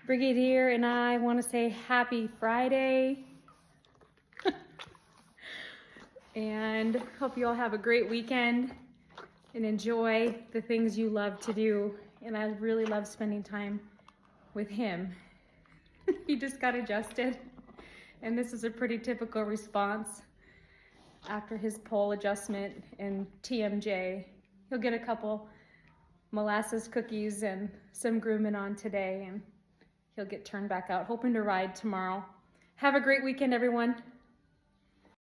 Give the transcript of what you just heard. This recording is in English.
Brigadier and I want to say happy Friday. And hope you all have a great weekend and enjoy the things you love to do. And I really love spending time with him. He just got adjusted, and this is a pretty typical response after his pole adjustment and TMJ. He'll get a couple molasses cookies and some grooming on today, and he'll get turned back out, hoping to ride tomorrow. Have a great weekend, everyone.